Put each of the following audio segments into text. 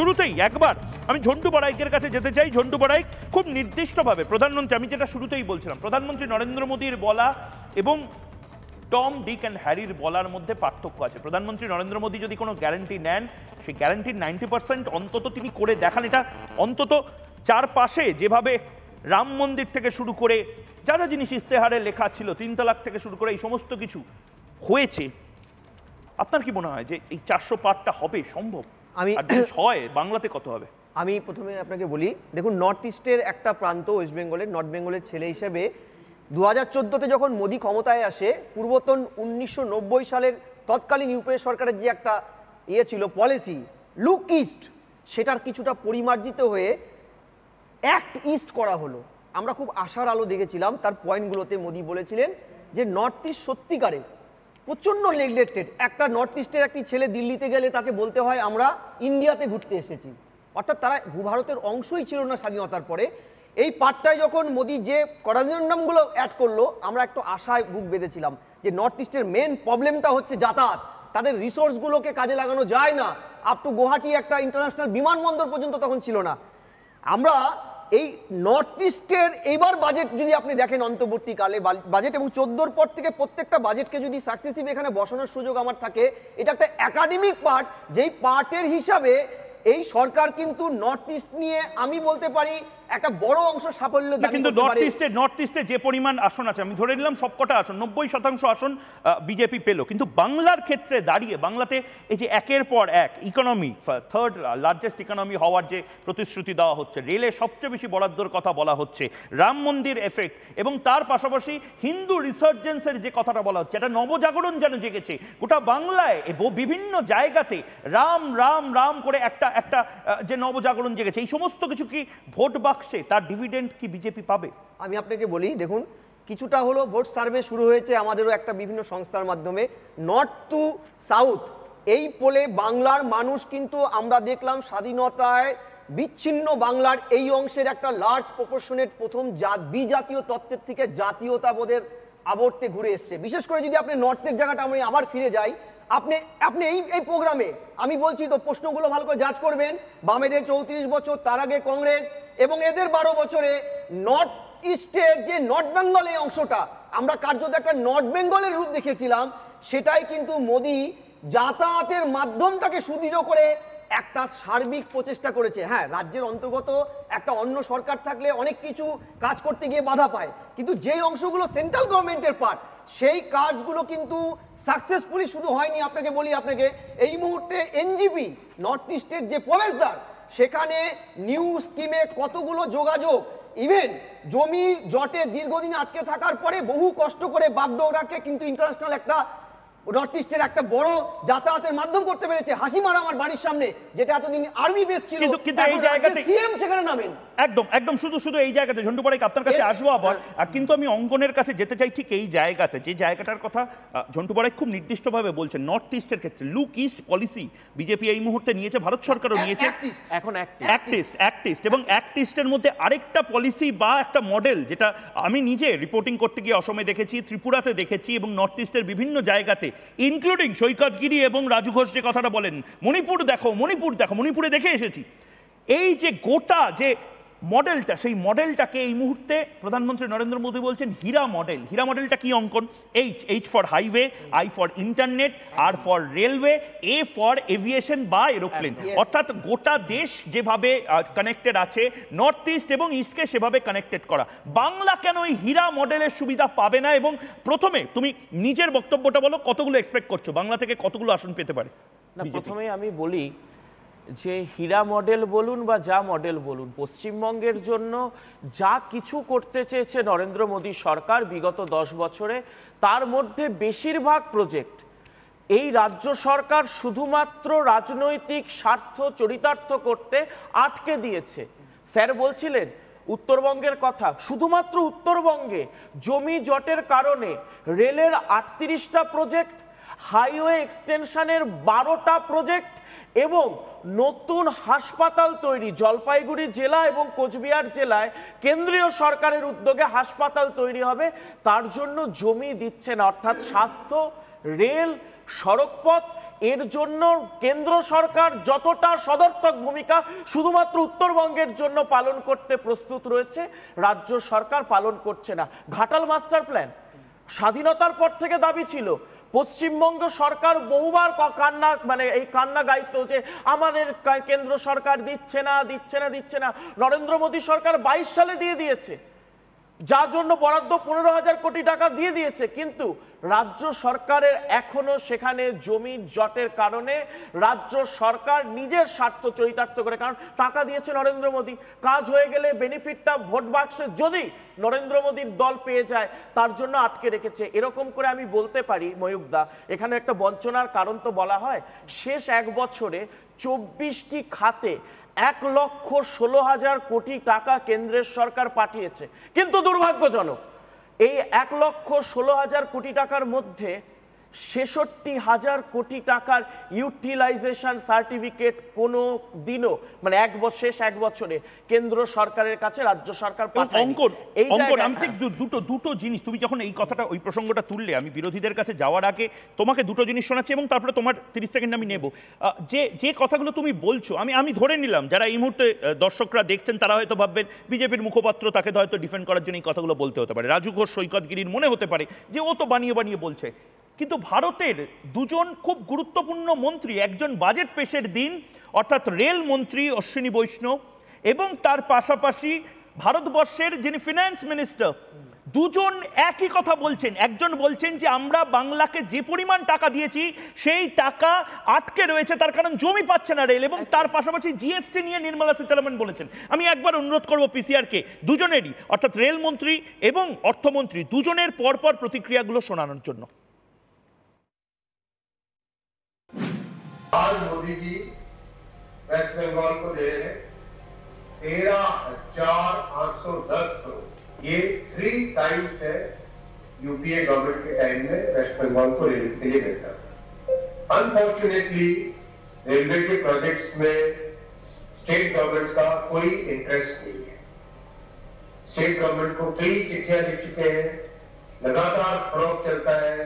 শুরুতেই একবার আমি ঝন্টু বড়াইকের কাছে যেতে চাই। ঝন্টু বড়াইক, খুব নির্দিষ্টভাবে প্রধানমন্ত্রী, আমি যেটা শুরুতেই বলছিলাম, প্রধানমন্ত্রী নরেন্দ্র মোদীর বলা এবং টম, ডিক অ্যান্ড হ্যারির বলার মধ্যে পার্থক্য আছে। প্রধানমন্ত্রী নরেন্দ্র মোদী যদি কোনো গ্যারান্টি নেন, সেই গ্যারান্টির 90% অন্তত তিনি করে দেখান। এটা অন্তত চারপাশে যেভাবে রাম মন্দির থেকে শুরু করে যা যা জিনিস ইস্তেহারে লেখা ছিল, 3 তালাক থেকে শুরু করে এই সমস্ত কিছু হয়েছে, আপনার কি মনে হয় যে এই 400 পারটা হবে সম্ভব? হয় বাংলাতে কত হবে? আমি প্রথমে আপনাকে বলি, দেখুন, নর্থ ইস্টের একটা প্রান্ত ওয়েস্ট বেঙ্গলের, নর্থ বেঙ্গলের ছেলে হিসেবে 2014-তে যখন মোদী ক্ষমতায় আসে, পূর্বতন 1990 সালের তৎকালীন ইউপিএ সরকারের যে একটা ছিল পলিসি লুক ইস্ট, সেটার কিছুটা পরিমার্জিত হয়ে অ্যাক্ট ইস্ট করা হলো। আমরা খুব আশার আলো দেখেছিলাম। তার পয়েন্টগুলোতে মোদী বলেছিলেন যে নর্থ ইস্ট সত্যিকারে প্রচণ্ড নেগলেক্টেড। একটা নর্থ ইস্টের একটি ছেলে দিল্লিতে গেলে তাকে বলতে হয় আমরা ইন্ডিয়াতে ঘুরতে এসেছি, অর্থাৎ তারা ভূভারতের অংশই ছিল না স্বাধীনতার পরে। এই পার্টটায় যখন মোদী যে করাজিনামগুলো অ্যাড করলো, আমরা একটু আশায় বুক বেঁধেছিলাম যে নর্থ ইস্টের মেন প্রবলেমটা হচ্ছে যাতায়াত, তাদের রিসোর্সগুলোকে কাজে লাগানো যায় না। আপ টু গুয়াহাটি একটা ইন্টারন্যাশনাল বিমানবন্দর পর্যন্ত তখন ছিল না। আমরা এই নর্থ ইস্টের এইবার বাজেট যদি আপনি দেখেন, অন্তর্বর্তীকালে বাজেট এবং 14-র পর থেকে প্রত্যেকটা বাজেটকে যদি সাকসেসিভ এখানে বসানোর সুযোগ আমার থাকে, এটা একটা একাডেমিক পার্ট, যেই পার্টের হিসাবে এই সরকার কিন্তু নর্থ ইস্ট নিয়ে আমি বলতে পারি একটা বড় অংশ সাফল্য দাবি করতে পারে। কিন্তু নর্থ ইস্টে যে পরিমাণ আসন আছে, আমি ধরে নিলাম সবকটা আসন 90% আসন বিজেপি পেল, কিন্তু বাংলার ক্ষেত্রে দাঁড়িয়ে বাংলাতে এই যে একের পর এক ইকোনমি, থার্ড লার্জেস্ট ইকোনমি হওয়ার যে প্রতিশ্রুতি দেওয়া হচ্ছে, রেলে সবচেয়ে বেশি বরাদ্দর কথা বলা হচ্ছে, রাম মন্দির এফেক্ট, এবং তার পাশাপাশি হিন্দু রিসার্জেন্সের যে কথাটা বলা হচ্ছে, এটা নবজাগরণ যেন জেগেছে গোটা বাংলায় বিভিন্ন জায়গাতে, রাম রাম রাম করে একটা একটা যে নবজাগরণ জেগেছে, এই সমস্ত কিছু কি ভোট বাক্সে তার ডিভিডেন্ড কি বিজেপি পাবে? আমি আপনাকে বলি, দেখুন, কিছুটা হলো ভোট সার্ভে শুরু হয়েছে আমাদেরও একটা বিভিন্ন সংস্থার মাধ্যমে, নর্থ টু সাউথ। এই পোলে বাংলার মানুষ কিন্তু আমরা দেখলাম স্বাধীনতায় বিচ্ছিন্ন বাংলার এই অংশের একটা লার্জ প্রপোর্শনের প্রথম বিজাতীয় তত্ত্বের থেকে জাতীয়তাবোধের আবর্তে ঘুরে এসছে। বিশেষ করে যদি আপনি নর্থের জায়গাটা আমি আবার ফিরে যাই, আপনি এই প্রোগ্রামে আমি বলছি তো, প্রশ্নগুলো ভালো করে যাচ করবেন। বামেদের 34 বছর, তার আগে কংগ্রেস, এবং এদের 12 বছরে নর্থ ইস্টের যে নর্থ বেঙ্গল এই অংশটা, আমরা কার্যত একটা নর্থ বেঙ্গলের রূপ দেখেছিলাম। সেটাই কিন্তু মোদী যাতায়াতের মাধ্যমটাকে সুদৃঢ় করে একটা সার্বিক প্রচেষ্টা করেছে। হ্যাঁ, রাজ্যের অন্তর্গত একটা অন্য সরকার থাকলে অনেক কিছু কাজ করতে গিয়ে বাধা পায়, কিন্তু যেই অংশগুলো সেন্ট্রাল গভর্নমেন্টের পার্ট, সেই কাজগুলো কিন্তু সাকসেসফুলি শুধু হয়নি। আপনাকে বলি, আপনাকে এই মুহূর্তে এনজিপি নর্থ ইস্টের যে প্রবেশদ্বার, সেখানে নিউ স্কিমে কতগুলো যোগাযোগ, ইভেন জমি জটে দীর্ঘদিন আটকে থাকার পরে বহু কষ্ট করে বাগডোগরাকে কিন্তু ইন্টারন্যাশনাল একটা নর্থ ইস্টের একটা বড় যাতায়াতের মাধ্যম করতে পেরেছে। হাসিমারা আমার বাড়ির সামনে, যেটা এতদিন আর্মি বেস ছিল, কিন্তু এই জায়গাতে সিএম সেখানে নামেন। একদম শুধু এই জায়গাতে ঝন্টু বড়াইক আপনার কাছে আসবো আবার, কিন্তু আমি অঙ্কনের কাছে যেতে চাই ঠিক এই জায়গাতে, যে জায়গাটার কথা ঝন্টু বড়াইক খুব নির্দিষ্টভাবে বলছেন। নর্থ ইস্টের ক্ষেত্রে লুক ইস্ট পলিসি বিজেপি এই মুহূর্তে নিয়েছে, ভারত সরকারও নিয়েছে, এখন অ্যাক্ট ইস্ট, এবং অ্যাক্ট ইস্টের মধ্যে আরেকটা পলিসি বা একটা মডেল, যেটা আমি নিজে রিপোর্টিং করতে গিয়ে অসমে দেখেছি, ত্রিপুরাতে দেখেছি, এবং নর্থ ইস্টের বিভিন্ন জায়গাতে, ইনক্লুডিং সৈকতগিরি এবং রাজু ঘোষ যে কথাটা বলেন, মণিপুরে দেখে এসেছি। এই যে গোটা যে মডেলটা, সেই মডেলটাকে এই মুহূর্তে প্রধানমন্ত্রী নরেন্দ্র মোদী বলছেন হীরা মডেল। হীরা মডেলটা কি অঙ্কন? H for highway, I for internet, R for railway, A for aviation বা এরোপ্লেন। অর্থাৎ গোটা দেশ যেভাবে কানেক্টেড আছে, নর্থ ইস্ট এবং ইস্টকে সেভাবে কানেক্টেড করা। বাংলা কেন এই হীরা মডেলের সুবিধা পাবে না? এবং প্রথমে তুমি নিজের বক্তব্যটা বলো, কতগুলো এক্সপেক্ট করছো বাংলা থেকে, কতগুলো আসন পেতে পারে? না, প্রথমে আমি বলি যে হীরা মডেল বলুন বা যা মডেল বলুন, পশ্চিমবঙ্গের জন্য যা কিছু করতে চেয়েছে নরেন্দ্র মোদী সরকার বিগত 10 বছরে, তার মধ্যে বেশিরভাগ প্রজেক্ট এই রাজ্য সরকার শুধুমাত্র রাজনৈতিক স্বার্থ চরিতার্থ করতে আটকে দিয়েছে। স্যার বলছিলেন উত্তরবঙ্গের কথা, শুধুমাত্র উত্তরবঙ্গে জমি জটের কারণে রেলের 38টা প্রজেক্ট, হাইওয়ে এক্সটেনশনের 12টা প্রজেক্ট, এবং নতুন হাসপাতাল তৈরি জলপাইগুড়ি জেলা এবং কোচবিহার জেলায় কেন্দ্রীয় সরকারের উদ্যোগে হাসপাতাল তৈরি হবে, তার জন্য জমি দিচ্ছে না। অর্থাৎ স্বাস্থ্য, রেল, সড়কপথ এর জন্য কেন্দ্র সরকার যতটা সদর্থক ভূমিকা শুধুমাত্র উত্তরবঙ্গের জন্য পালন করতে প্রস্তুত রয়েছে, রাজ্য সরকার পালন করছে না। ঘাটাল মাস্টার প্ল্যান স্বাধীনতার পর থেকে দাবি ছিল, পশ্চিমবঙ্গ সরকার বহুবার কান্না এই কান্না গাইতো যে আমাদের কেন্দ্র সরকার দিচ্ছে না দিচ্ছে না দিচ্ছে না। নরেন্দ্র মোদী সরকার 22 সালে দিয়ে দিয়েছে, যার জন্য বরাদ্দ 15,000 কোটি টাকা দিয়ে দিয়েছে, কিন্তু রাজ্য সরকারের এখনো সেখানে জমি জটের কারণে রাজ্য সরকার নিজের স্বার্থ চরিতার্থ করে, কারণ টাকা দিয়েছে নরেন্দ্র মোদী, কাজ হয়ে গেলে বেনিফিটটা ভোট বাক্সে যদি নরেন্দ্র মোদীর দল পেয়ে যায় তার জন্য আটকে রেখেছে। এরকম করে আমি বলতে পারি ময়ূকদা, এখানে একটা বঞ্চনার কারণ তো বলা হয়, শেষ এক বছরে 24টি খাতে 1,16,000 কোটি টাকা কেন্দ্রের সরকার পাঠিয়েছে, কিন্তু দুর্ভাগ্যজনক এই 1,16,000 কোটি টাকার মধ্যে 66,000 কোটি টাকার ইউটিলাইজেশন সার্টিফিকেট কোনো দিনও শেষ এক বছরে কেন্দ্র সরকারের কাছে রাজ্য সরকার পাঠায়নি। আমি ঠিক দুটো জিনিস, তুমি যখন এই কথাটা ওই প্রসঙ্গটা তুললে, আমি বিরোধীদের কাছে যাওয়ার আগে তোমাকে দুটো জিনিস শোনাচ্ছি এবং তারপরে তোমার 30 সেকেন্ড আমি নেব। যে কথাগুলো তুমি বলছো, আমি ধরে নিলাম যারা এই মুহূর্তে দর্শকরা দেখছেন তারা হয়তো ভাববেন বিজেপির মুখপাত্র, তাকে তো হয়তো ডিফেন্ড করার জন্য এই কথাগুলো বলতে হতে পারে, রাজু ঘোষ সৈকতগিরির মনে হতে পারে যে ও তো বানিয়ে বলছে, কিন্তু ভারতের দুজন খুব গুরুত্বপূর্ণ মন্ত্রী, একজন বাজেট পেশের দিন অর্থাৎ রেল মন্ত্রী অশ্বিনী বৈষ্ণব এবং তার পাশাপাশি ভারতবর্ষের যিনি ফিনান্স মিনিস্টার, দুজন একই কথা বলছেন। একজন বলছেন যে আমরা বাংলাকে যে পরিমাণ টাকা দিয়েছি সেই টাকা আটকে রয়েছে, তার কারণ জমি পাচ্ছে না রেল, এবং তার পাশাপাশি জিএসটি নিয়ে নির্মলা সীতারামন বলেছেন। আমি একবার অনুরোধ করব পিসিআরকে দুজনেরই অর্থাৎ রেলমন্ত্রী এবং অর্থমন্ত্রী দুজনের পরপর প্রতিক্রিয়াগুলো শোনানোর জন্য। आज मोदी जी वेस्ट बंगाल को दे रहे हैं 13,810 करोड़, ये 3 टाइम्स है यूपीए गवर्नमेंट के टाइम में वेस्ट बंगाल को रेलवे के लिए मिलता था। अनफॉर्चुनेटली रेलवे के प्रोजेक्ट्स में स्टेट गवर्नमेंट का कोई इंटरेस्ट नहीं है। स्टेट गवर्नमेंट को कई चिट्ठियां लिख चुके हैं, लगातार फॉलोअप चलता है,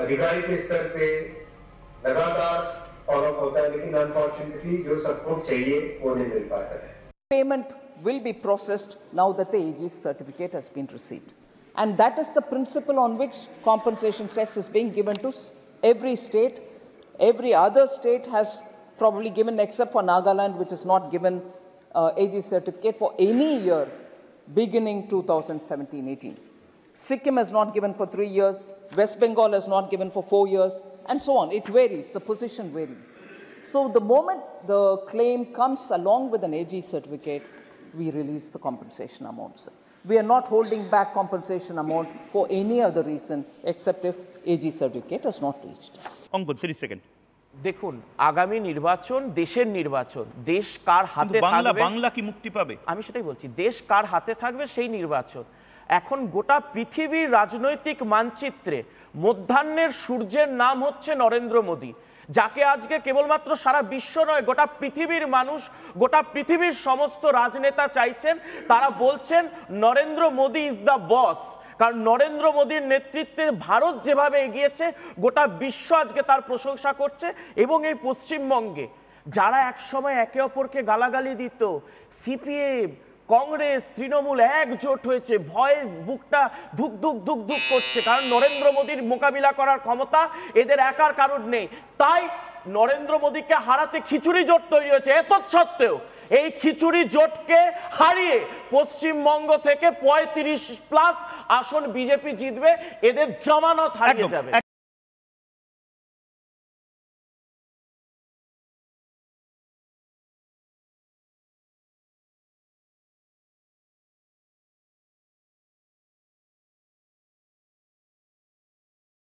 अधिकारी के स्तर पे लगातार फॉलोअप होता है, लेकिन अनफॉर्चुनेटली जो सपोर्ट चाहिए वो नहीं मिल पाता है। Payment will be processed now that the AG's certificate has been received, and that is the principle on which compensation cess is being given to every state. Every other state has probably given, except for Nagaland, which has not given AG certificate for any year beginning 2017-18. Sikkim has not given for 3 years, West Bengal has not given for 4 years, and so on. It varies, the position varies. So the moment the claim comes along with an AG certificate, we release the compensation amount, sir. We are not holding back compensation amount for any other reason except if AG certificate has not reached us. অঙ্কন 30 second. দেখুন, আগামী নির্বাচন দেশের নির্বাচন, দেশ কার হাতে থাকবে, বাংলা কি মুক্তি পাবে? আমি সেটাই বলছি, দেশ কার হাতে থাকবে সেই নির্বাচন। এখন গোটা পৃথিবীর রাজনৈতিক মানচিত্রে মধ্যাহ্নের সূর্যের নাম হচ্ছে নরেন্দ্র মোদী, যাকে আজকে কেবলমাত্র সারা বিশ্ব নয় গোটা পৃথিবীর মানুষ, গোটা পৃথিবীর সমস্ত রাজনেতা চাইছেন। তারা বলছেন Narendra Modi is the boss, কারণ নরেন্দ্র মোদীর নেতৃত্বে ভারত যেভাবে এগিয়েছে গোটা বিশ্ব আজকে তার প্রশংসা করছে। এবং এই পশ্চিমবঙ্গে যারা একসময় একে অপরকে গালাগালি দিত, সিপিএম, কংগ্রেস, তৃণমূল একজোট হয়েছে, ভয়ে বুকটা ধুক ধুক ধুক ধুক করছে, কারণ নরেন্দ্র মোদীর মোকাবিলা করার ক্ষমতা এদের একার কারোর নেই। তাই নরেন্দ্র মোদীকে হারাতে খিচুড়ি জোট তৈরি হয়েছে। এতৎসত্ত্বেও এই খিচুড়ি জোটকে হারিয়ে পশ্চিমবঙ্গ থেকে 35+ আসন বিজেপি জিতবে, এদের জামানত হারিয়ে যাবে।